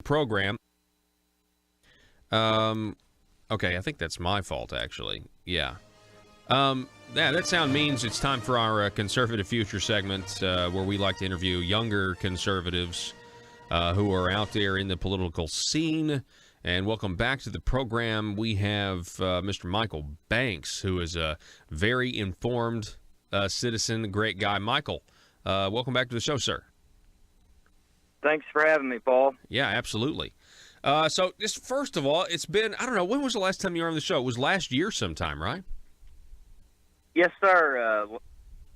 program. Okay, I think that's my fault, actually. Yeah. That sound means it's time for our Conservative Future segment, where we like to interview younger conservatives who are out there in the political scene. And welcome back to the program. We have Mr. Michael Banks, who is a very informed citizen, a great guy. Michael, welcome back to the show, sir. Thanks for having me, Paul. Yeah, absolutely. So, just first of all, it's been, I don't know, when was the last time you were on the show? It was last year sometime, right? Yes, sir.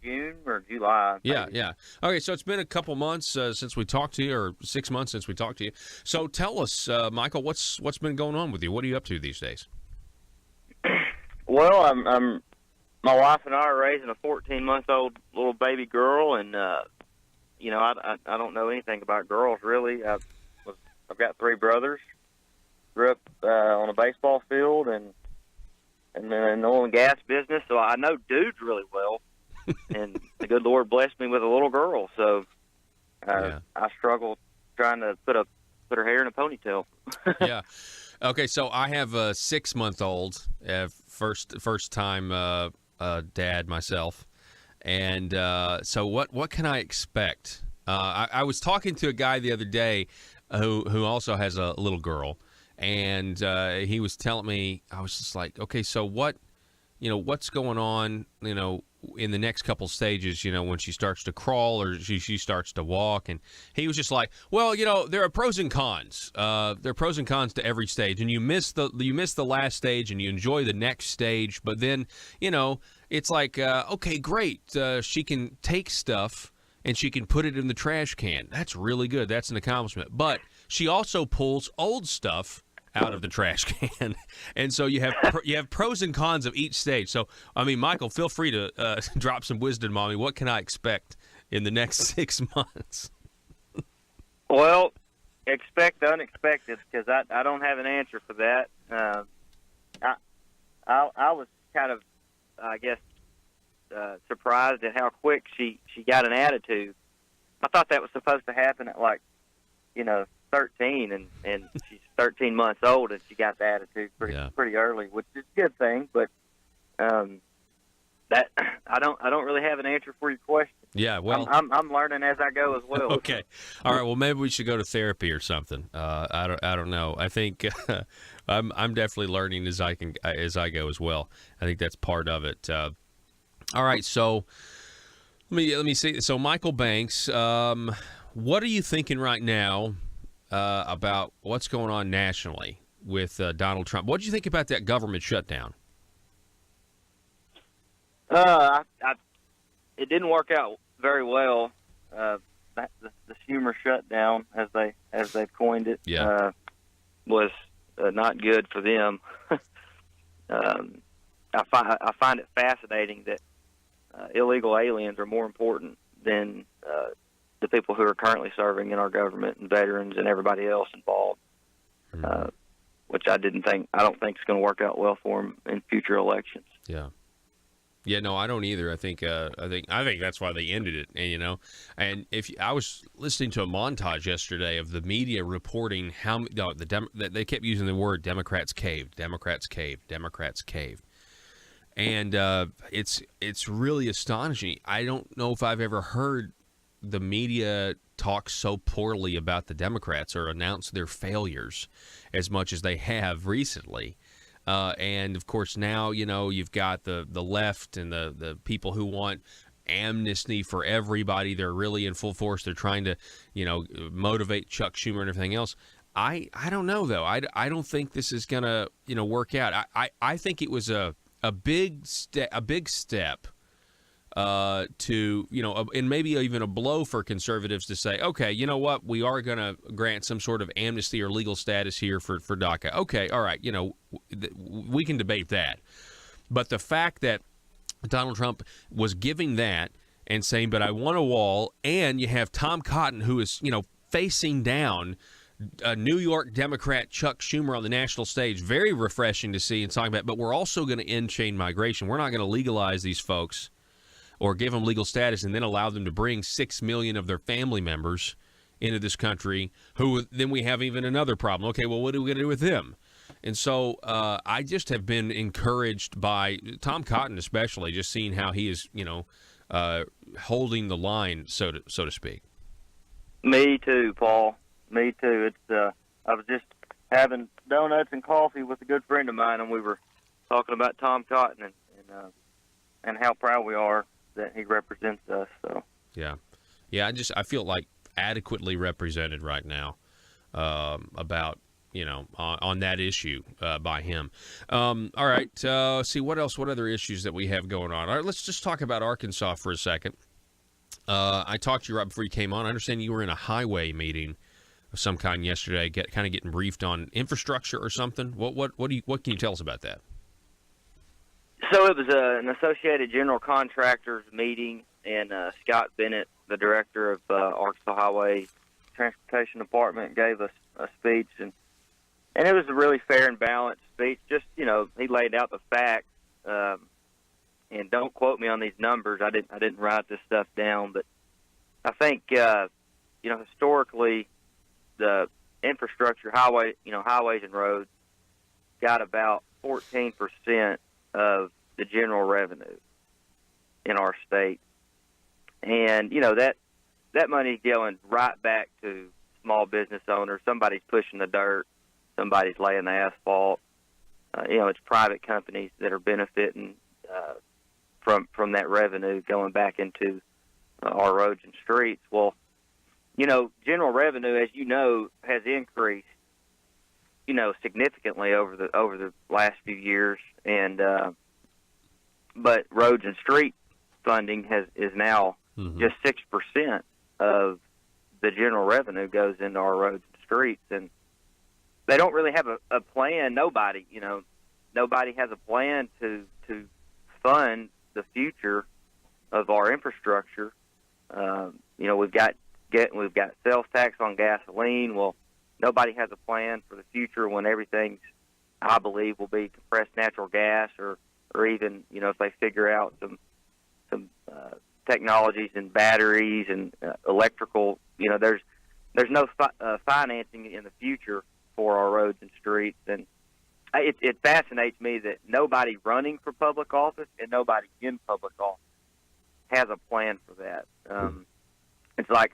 June or July. Yeah, yeah. Okay, so it's been a couple months since we talked to you, or 6 months since we talked to you. So tell us, Michael, what's been going on with you? What are you up to these days? Well, I'm my wife and I are raising a 14-month-old little baby girl, and you know, I don't know anything about girls really. I've got 3 brothers. Grew up on a baseball field and in the oil and gas business, so I know dudes really well. And the good Lord blessed me with a little girl, so I struggle trying to put her hair in a ponytail. Yeah. Okay, so I have a 6-month-old, first time dad myself, and so what can I expect? I was talking to a guy the other day who also has a little girl, and he was telling me, I was just like, okay, so what's going on, in the next couple stages, when she starts to crawl or she starts to walk. And he was just like, well, there are pros and cons. There are pros and cons to every stage, and you miss the last stage and you enjoy the next stage. But then, it's like, okay, great. She can take stuff and she can put it in the trash can. That's really good. That's an accomplishment. But she also pulls old stuff out of the trash can, and so you have pros and cons of each stage. So, I mean, Michael, feel free to drop some wisdom on me. What can I expect in the next 6 months? Well, expect the unexpected, because I don't have an answer for that. I was kind of, I guess, surprised at how quick she got an attitude. I thought that was supposed to happen at 13, and she's 13 months old, and she got the attitude pretty early, which is a good thing. But that I don't really have an answer for your question. Yeah, well, I'm learning as I go as well. Okay, all right. Well, maybe we should go to therapy or something. I don't know. I think I'm definitely learning as I go as well. I think that's part of it. All right, so let me see. So Michael Banks, what are you thinking right now about what's going on nationally with Donald Trump? What did you think about that government shutdown? It didn't work out very well. The Schumer shutdown, as they've coined it, was not good for them. I find it fascinating that illegal aliens are more important than the people who are currently serving in our government and veterans and everybody else involved, which I don't think is going to work out well for them in future elections. Yeah, no, I don't either. I think that's why they ended it. And and I was listening to a montage yesterday of the media reporting how they kept using the word Democrats caved, Democrats caved, Democrats caved. And it's really astonishing. I don't know if I've ever heard the media talk so poorly about the Democrats or announce their failures as much as they have recently. And, of course, now, you've got the left and the people who want amnesty for everybody. They're really in full force. They're trying to, motivate Chuck Schumer and everything else. I don't know, though. I don't think this is going to, work out. I think it was a big step to, and maybe even a blow for conservatives to say, okay, you know what, we are going to grant some sort of amnesty or legal status here for DACA. Okay, all right, we can debate that. But the fact that Donald Trump was giving that and saying, but I want a wall, and you have Tom Cotton, who is, facing down New York Democrat Chuck Schumer on the national stage, very refreshing to see and talking about, but we're also going to end chain migration. We're not going to legalize these folks or give them legal status and then allow them to bring 6 million of their family members into this country, who then we have even another problem. Okay, well, what are we going to do with them? And so I just have been encouraged by Tom Cotton, especially, just seeing how he is, holding the line, so to speak. Me too, Paul. Me too. It's I was just having donuts and coffee with a good friend of mine, and we were talking about Tom Cotton and how proud we are that he represents us. So yeah. I feel like adequately represented right now about on that issue by him. All right. See what else? What other issues that we have going on? All right. Let's just talk about Arkansas for a second. I talked to you right before you came on. I understand you were in a highway meeting of some kind yesterday, kind of getting briefed on infrastructure or something. What can you tell us about that? So it was an Associated General Contractors meeting, and Scott Bennett, the director of Arkansas Highway Transportation Department, gave us a speech, and it was a really fair and balanced speech. Just he laid out the facts, and don't quote me on these numbers. I didn't write this stuff down, but I think historically the infrastructure highways and roads got about 14% of the general revenue in our state. And, that money's going right back to small business owners. Somebody's pushing the dirt. Somebody's laying the asphalt. It's private companies that are benefiting from that revenue going back into our roads and streets. Well, general revenue, as has increased, significantly over the last few years, and but roads and street funding is now just 6% of the general revenue goes into our roads and streets, and they don't really have a plan. Nobody has a plan to fund the future of our infrastructure. We've got sales tax on gasoline. Well, nobody has a plan for the future when everything's, I believe, will be compressed natural gas, or even if they figure out some technologies and batteries and electrical. There's no financing in the future for our roads and streets, and it fascinates me that nobody running for public office and nobody in public office has a plan for that. It's like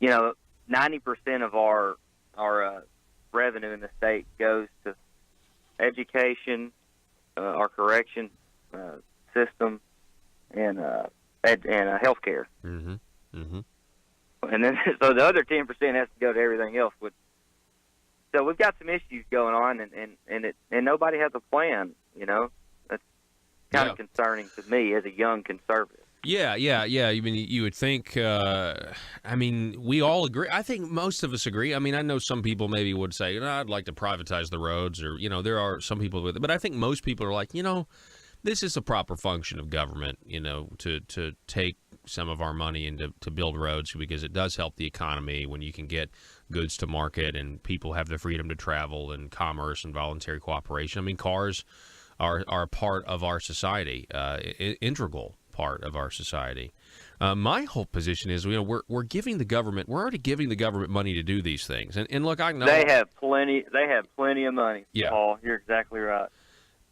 90% of our revenue in the state goes to education, our correction system, and healthcare. Mm-hmm. Mm-hmm. And then so the other 10% has to go to everything else. So we've got some issues going on, and nobody has a plan. That's kind of concerning to me as a young conservative. Yeah. I mean, you would think. We all agree. I think most of us agree. I mean, I know some people maybe would say, I'd like to privatize the roads, or there are some people with it. But I think most people are like, this is a proper function of government. To take some of our money and to build roads, because it does help the economy when you can get goods to market and people have the freedom to travel and commerce and voluntary cooperation. I mean, cars are a part of our society, integral part of our society. My whole position is, we're giving the government, we're already giving the government money to do these things. And look, I know they have plenty of money. Yeah. Paul, you're exactly right.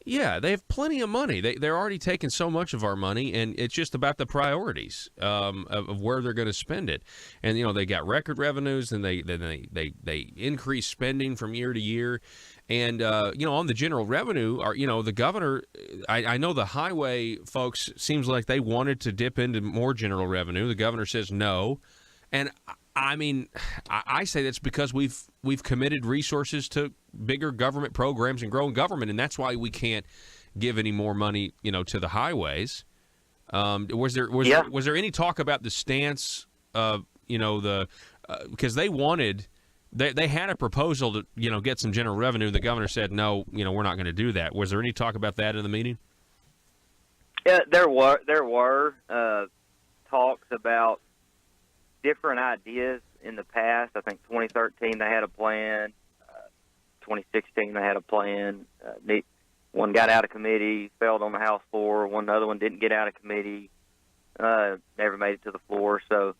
Yeah, they have plenty of money. They're already taking so much of our money, and it's just about the priorities of where they're going to spend it. And they got record revenues, and they increase spending from year to year. And on the general revenue, the governor, I know the highway folks seems like they wanted to dip into more general revenue. The governor says no, and I mean, I say that's because we've committed resources to bigger government programs and growing government, and that's why we can't give any more money, to the highways. Was there any talk about the stance of because they wanted, they had a proposal to get some general revenue. The governor said no, we're not going to do that. Was there any talk about that in the meeting? Yeah, there were talks about different ideas in the past. I think 2013 they had a plan. 2016 they had a plan. One got out of committee, failed on the House floor. Another one didn't get out of committee, never made it to the floor. So,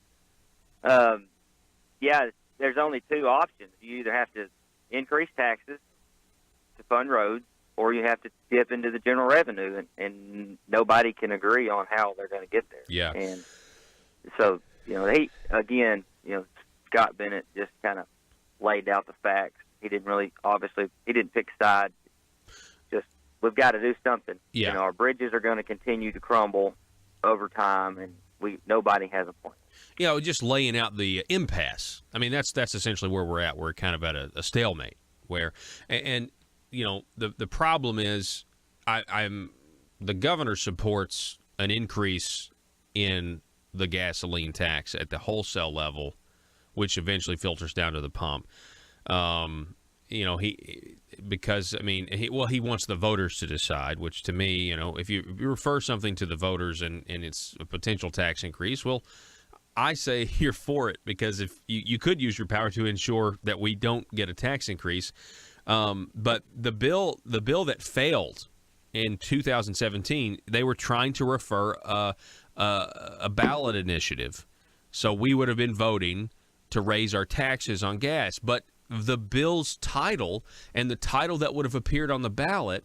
there's only two options. You either have to increase taxes to fund roads, or you have to dip into the general revenue, and nobody can agree on how they're going to get there. Yeah. And so, Scott Bennett just kind of laid out the facts. He didn't pick sides. Just, we've got to do something. Yeah. Our bridges are going to continue to crumble over time, and nobody has a plan. Just laying out the impasse. I mean, that's essentially where we're at. We're kind of at a stalemate where, and the problem is, the governor supports an increase in the gasoline tax at the wholesale level, which eventually filters down to the pump. He wants the voters to decide, which to me, if you refer something to the voters and it's a potential tax increase, well, I say you're for it, because if you could use your power to ensure that we don't get a tax increase. But the bill that failed in 2017, they were trying to refer a ballot initiative. So we would have been voting to raise our taxes on gas. But the bill's title and the title that would have appeared on the ballot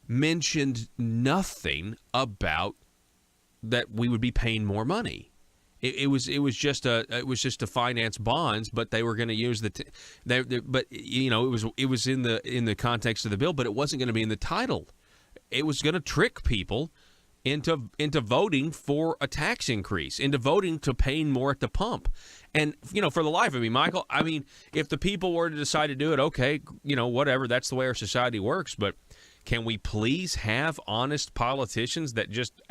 mentioned nothing about that we would be paying more money. It was just to finance bonds, but they were going to use it was in the context of the bill, but it wasn't going to be in the title. It was going to trick people into voting for a tax increase, into voting to paying more at the pump. And, for the life of me, Michael, I mean, if the people were to decide to do it, okay, whatever, that's the way our society works. But can we please have honest politicians that just,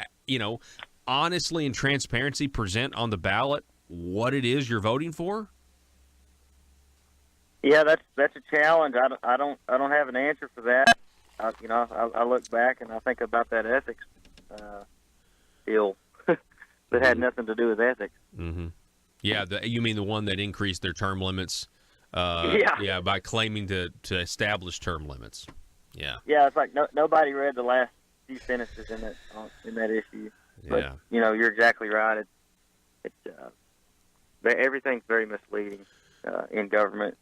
honestly and transparency present on the ballot what it is you're voting for? Yeah, that's a challenge. I don't have an answer for that. I look back and I think about that ethics bill that had nothing to do with ethics. Mm-hmm. Yeah, you mean the one that increased their term limits? Yeah, by claiming to establish term limits. Yeah. Yeah, it's like nobody read the last few sentences in that issue. But, yeah. You're exactly right. Everything's very misleading in government.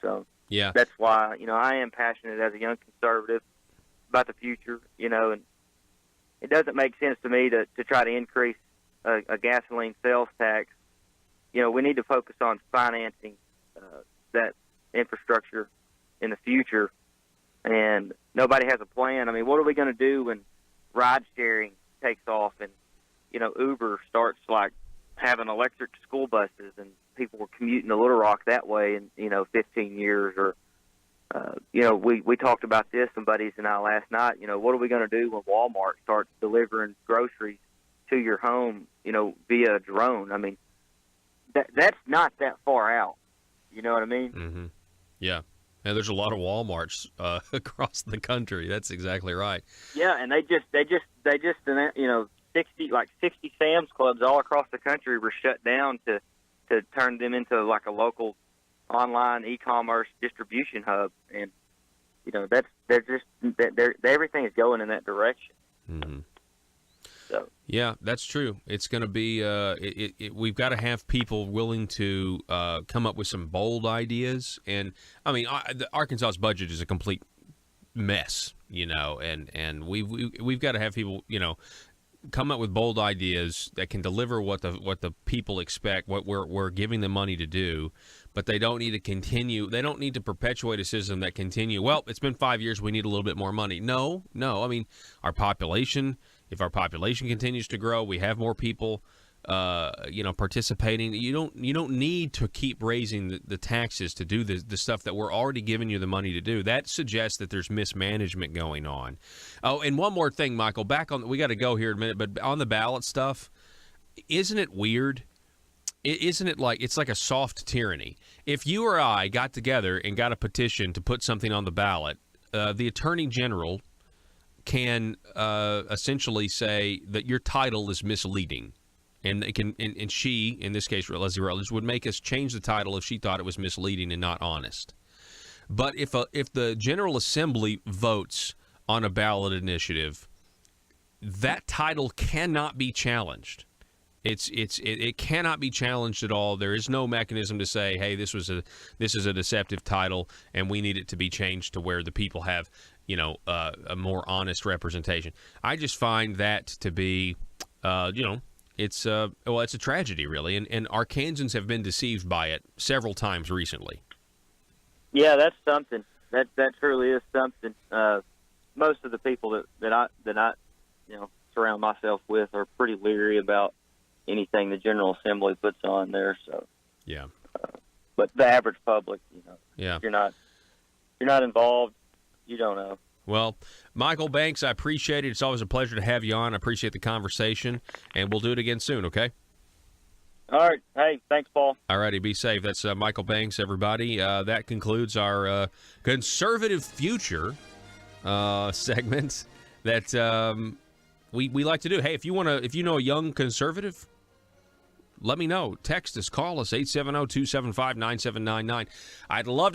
So yeah, that's why, I am passionate as a young conservative about the future, and it doesn't make sense to me to try to increase a gasoline sales tax. We need to focus on financing that infrastructure in the future, and nobody has a plan. I mean, what are we going to do when ride sharing takes off and Uber starts like having electric school buses and people were commuting to Little Rock that way in 15 years? Or we talked about this, some buddies and I, last night. What are we going to do when Walmart starts delivering groceries to your home via drone? I mean, that's not that far out. You know what I mean? Mm-hmm. Yeah. And there's a lot of Walmarts across the country. That's exactly right. Yeah, and they just 60 Sam's Clubs all across the country were shut down to turn them into like a local online e-commerce distribution hub, and everything is going in that direction. Mm-hmm. So yeah, that's true. It's going to be we've got to have people willing to come up with some bold ideas. And I mean, Arkansas's budget is a complete mess, and we've got to have people, come up with bold ideas that can deliver what the people expect, what we're giving them money to do. But they don't need to continue. They don't need to perpetuate a system that continue. Well, it's been 5 years. We need a little bit more money. No. I mean, if our population continues to grow, we have more people, participating. You don't need to keep raising the taxes to do the stuff that we're already giving you the money to do. That suggests that there's mismanagement going on. Oh, and one more thing, Michael. We got to go here in a minute, but on the ballot stuff, isn't it weird? Isn't it like it's like a soft tyranny? If you or I got together and got a petition to put something on the ballot, the Attorney General can essentially say that your title is misleading, and they can, and she, in this case, Leslie Rutledge, would make us change the title if she thought it was misleading and not honest. But if the General Assembly votes on a ballot initiative, that title cannot be challenged. It cannot be challenged at all. There is no mechanism to say, hey, this is a deceptive title, and we need it to be changed to where the people have, a more honest representation. I just find that to be, it's a tragedy, really, and Arkansans have been deceived by it several times recently. Yeah, that's something. That truly is something. Most of the people that I surround myself with are pretty leery about anything the General Assembly puts on there. So yeah, but the average public, yeah, if you're not involved, you don't know. Well, Michael Banks, I appreciate it. It's always a pleasure to have you on. I appreciate the conversation, and we'll do it again soon. Okay. All right. Hey, thanks, Paul. All righty, be safe. That's Michael Banks, everybody. That concludes our conservative future segment that we like to do. Hey, if you know a young conservative, let me know. Text us, call us, 870-275-9799. I'd love to